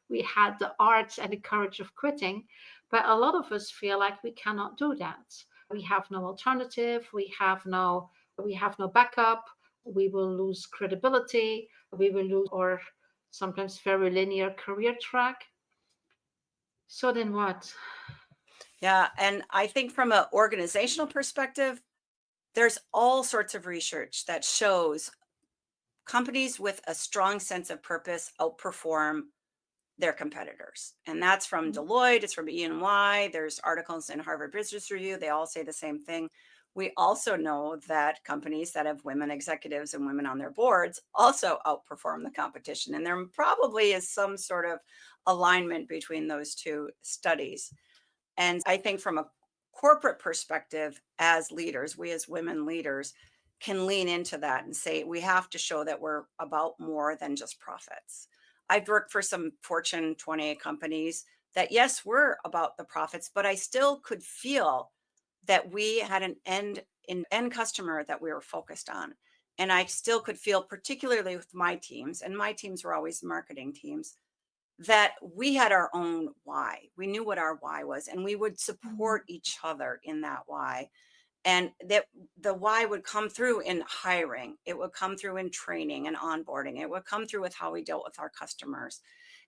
we had the art and the courage of quitting, but a lot of us feel like we cannot do that. We have no alternative. We have no backup. We will lose credibility. We will lose our sometimes very linear career track. So then what? Yeah. And I think from an organizational perspective, there's all sorts of research that shows companies with a strong sense of purpose outperform their competitors. And that's from Deloitte, it's from E&Y, there's articles in Harvard Business Review, they all say the same thing. We also know that companies that have women executives and women on their boards also outperform the competition. And there probably is some sort of alignment between those two studies. And I think from a corporate perspective, as leaders, we as women leaders can lean into that and say, we have to show that we're about more than just profits. I've worked for some Fortune 28 companies that, yes, we're about the profits, but I still could feel that we had an end customer that we were focused on. And I still could feel, particularly with my teams, and my teams were always marketing teams, that we had our own why. We knew what our why was, and we would Mhm. support each other in that why. And that the why would come through in hiring, it would come through in training and onboarding, it would come through with how we dealt with our customers,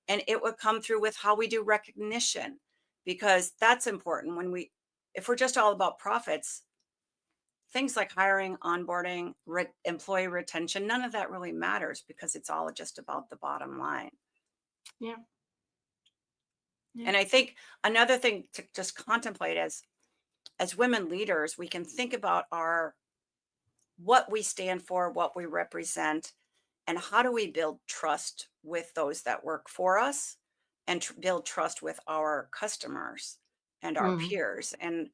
and it would come through with how we do recognition, because that's important. If we're just all about profits, things like hiring, onboarding, employee retention, none of that really matters because it's all just about the bottom line. Yeah, yeah. And I think another thing to just contemplate as women leaders, we can think about our what we stand for, what we represent, and how do we build trust with those that work for us and build trust with our customers and our Mhm. peers. And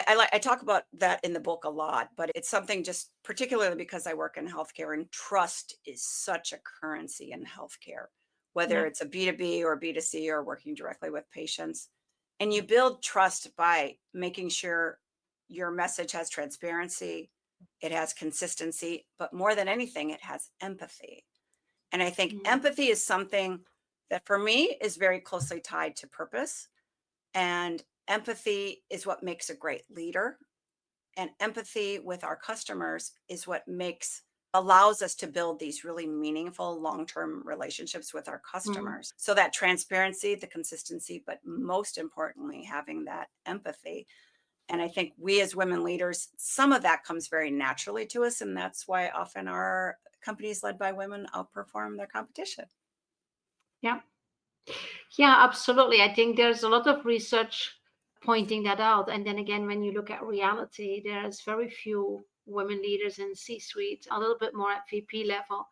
I talk about that in the book a lot, but it's something just particularly because I work in healthcare, and trust is such a currency in healthcare, whether Yeah. it's a B2B or B2C or working directly with patients. And you build trust by making sure your message has transparency, it has consistency, but more than anything, it has empathy. And I think Yeah. empathy is something that for me is very closely tied to purpose. And empathy is what makes a great leader. And empathy with our customers is what allows us to build these really meaningful long-term relationships with our Mhm. customers. So that transparency, the consistency, but most importantly, having that empathy. And I think we as women leaders, some of that comes very naturally to us. And that's why often our companies led by women outperform their competition. Yeah. Yeah, absolutely. I think there's a lot of research pointing that out. And then again, when you look at reality, there's very few women leaders in C-suite, a little bit more at VP level.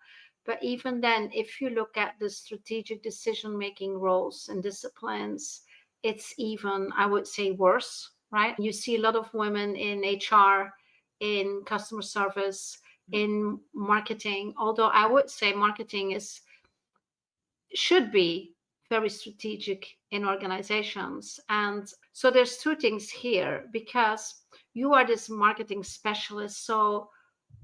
But even then, if you look at the strategic decision-making roles and disciplines, it's even, I would say, worse, right? You see a lot of women in HR, in customer service, in marketing, although I would say marketing is should be very strategic in organizations. And so there's two things here because you are this marketing specialist. So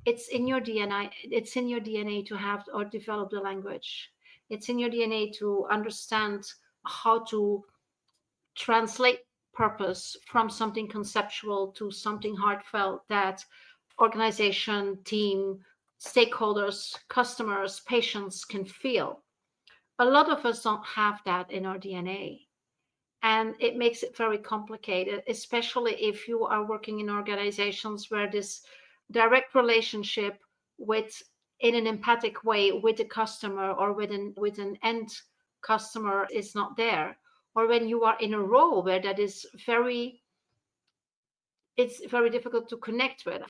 it's in your DNA to have or develop the language. It's in your DNA to understand how to translate purpose from something conceptual to something heartfelt that organization, team, stakeholders, customers, patients can feel. A lot of us don't have that in our DNA. And it makes it very complicated, especially if you are working in organizations where this direct relationship with in an empathic way with the customer or with an end customer is not there. Or when you are in a role where that is very it's very difficult to connect with.